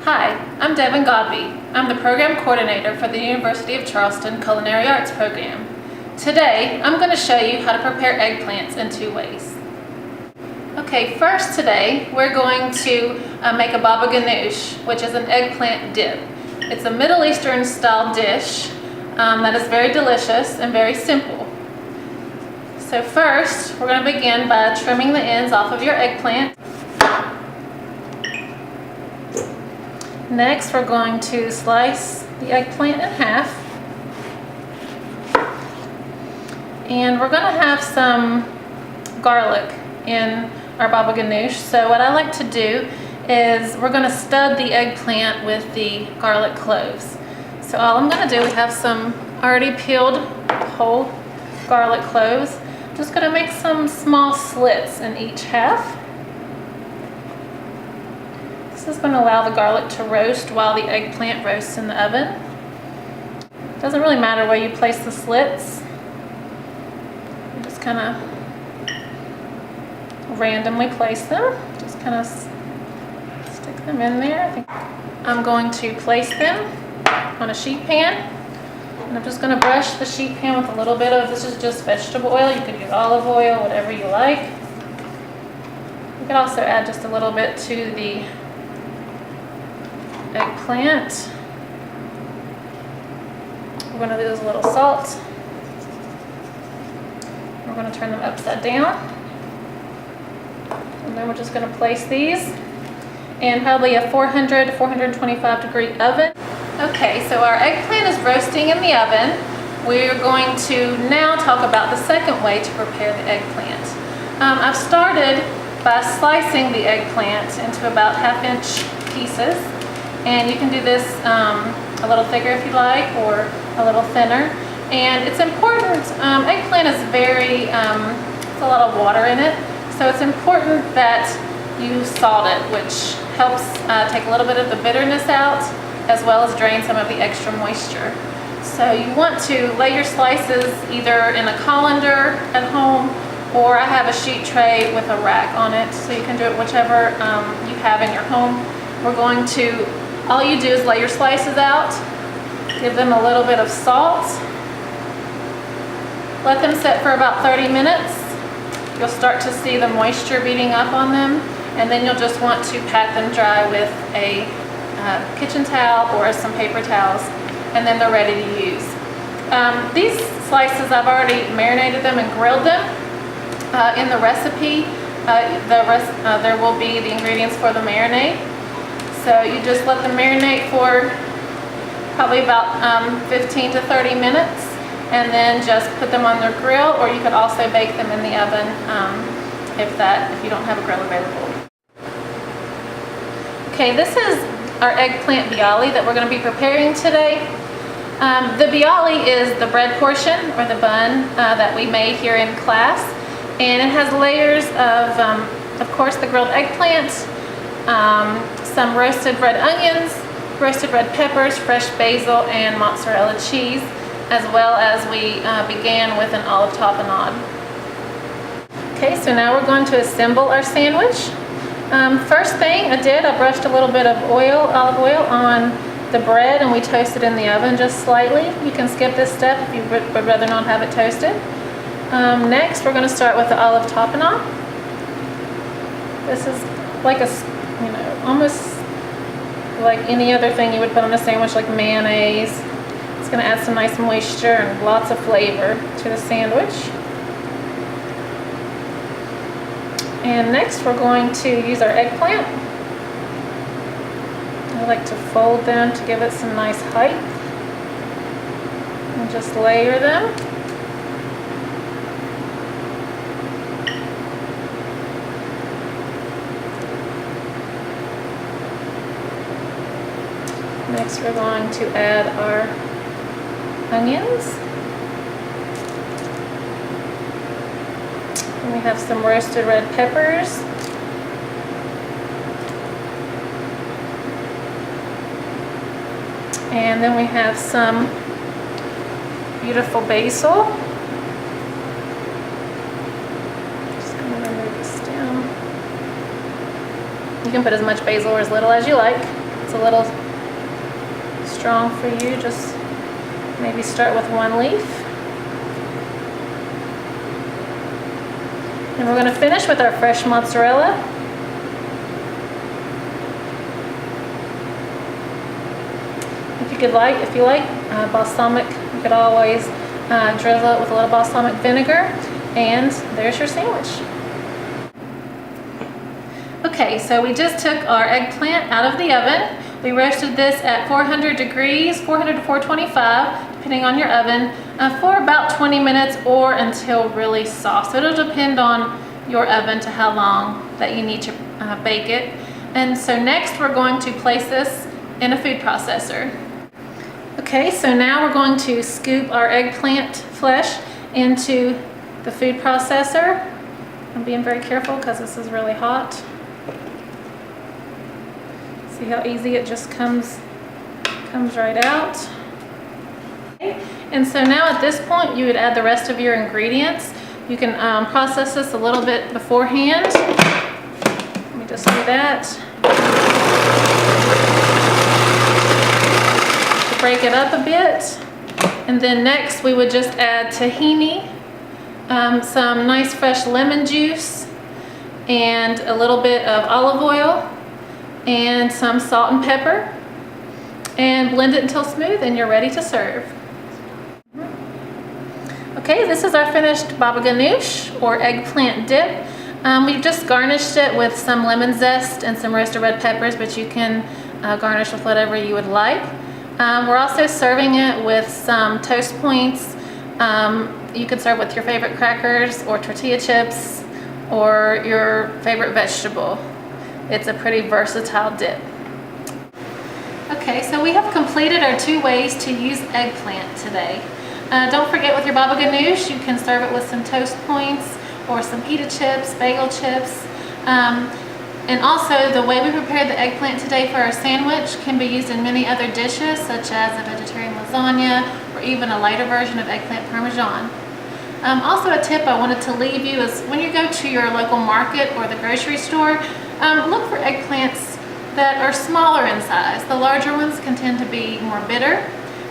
Hi, I'm Devin Godby. I'm the Program Coordinator for the University of Charleston Culinary Arts Program. Today, I'm going to show you how to prepare eggplants in 2 ways. Okay, first today, we're going to make a baba ganoush, which is an eggplant dip. It's a Middle Eastern style dish that is very delicious and very simple. So first, we're going to begin by trimming the ends off of your eggplant. Next, we're going to slice the eggplant in half. And we're going to have some garlic in our baba ganoush. So what I like to do is we're going to stud the eggplant with the garlic cloves. So all I'm going to do, we have some already peeled whole garlic cloves. I'm just going to make some small slits in each half. This is going to allow the garlic to roast while the eggplant roasts in the oven. It doesn't really matter where you place the slits. You just kind of randomly place them. Just kind of stick them in there. I'm going to place them on a sheet pan. And I'm just going to brush the sheet pan with a little bit of, this is just vegetable oil. You could use olive oil, whatever you like. You could also add just a little bit to the eggplant. We're going to do a little salt. We're going to turn them upside down. And then we're just going to place these in probably a 400 to 425 degree oven. Okay, so our eggplant is roasting in the oven. We're going to now talk about the second way to prepare the eggplant. I've started by slicing the eggplant into about 1/2 inch pieces. And you can do this a little thicker if you like, or a little thinner. And it's important, eggplant is very, it's a lot of water in it. So it's important that you salt it, which helps take a little bit of the bitterness out, as well as drain some of the extra moisture. So you want to lay your slices either in a colander at home, or I have a sheet tray with a rack on it. So you can do it whichever you have in your home. We're going to, all you do is lay your slices out, give them a little bit of salt, let them sit for about 30 minutes. You'll start to see the moisture beating up on them, and then you'll just want to pat them dry with a kitchen towel or some paper towels, and then they're ready to use. These slices, I've already marinated them and grilled them. In the recipe, there will be the ingredients for the marinade. So you just let them marinate for probably about 15 to 30 minutes, and then just put them on the grill, or you could also bake them in the oven if you don't have a grill available. Okay, this is our eggplant bialy that we're going to be preparing today. The bialy is the bread portion, or the bun, that we made here in class, and it has layers of course, the grilled eggplant, some roasted red onions, roasted red peppers, fresh basil, and mozzarella cheese, as well as we began with an olive tapenade. Okay, so now we're going to assemble our sandwich. First thing I did, I brushed a little bit of olive oil on the bread, and we toasted in the oven just slightly. You can skip this step if you would rather not have it toasted. Next, we're going to start with the olive tapenade. This is like almost like any other thing you would put on a sandwich, like mayonnaise. It's going to add some nice moisture and lots of flavor to the sandwich. And next, we're going to use our eggplant. I like to fold them to give it some nice height. And just layer them. Next, we're going to add our onions. And we have some roasted red peppers. And then we have some beautiful basil. Just going to remove the stem. You can put as much basil or as little as you like. it's a little strong for you, just maybe start with one leaf. And we're going to finish with our fresh mozzarella. If you like balsamic, you could always drizzle it with a little balsamic vinegar, and there's your sandwich. Okay, so we just took our eggplant out of the oven. We roasted this at 400 degrees, 400 to 425, depending on your oven, for about 20 minutes or until really soft. So it'll depend on your oven to how long that you need to bake it. And so next we're going to place this in a food processor. Okay, so now we're going to scoop our eggplant flesh into the food processor. I'm being very careful because this is really hot. See how easy it just comes right out. Okay. And so now at this point you would add the rest of your ingredients. You can process this a little bit beforehand. Let me just do that. Break it up a bit, and then next we would just add tahini, some nice fresh lemon juice, and a little bit of olive oil, and some salt and pepper, and blend it until smooth, and you're ready to serve. Okay, this is our finished baba ganoush or eggplant dip. We've just garnished it with some lemon zest and some roasted red peppers, but you can garnish with whatever you would like. We're also serving it with some toast points. You could serve with your favorite crackers or tortilla chips or your favorite vegetable. It's a pretty versatile dip. Okay, so we have completed our 2 ways to use eggplant today. Don't forget, with your baba ganoush, you can serve it with some toast points or some pita chips, bagel chips. And also, the way we prepared the eggplant today for our sandwich can be used in many other dishes, such as a vegetarian lasagna or even a lighter version of eggplant parmesan. Also, a tip I wanted to leave you is when you go to your local market or the grocery store, look for eggplants that are smaller in size. The larger ones can tend to be more bitter.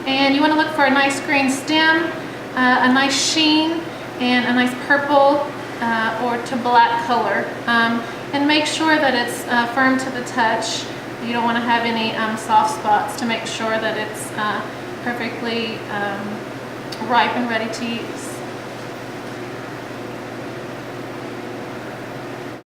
And you want to look for a nice green stem, a nice sheen, and a nice purple or to black color. And make sure that it's firm to the touch. You don't want to have any soft spots, to make sure that it's perfectly ripe and ready to use.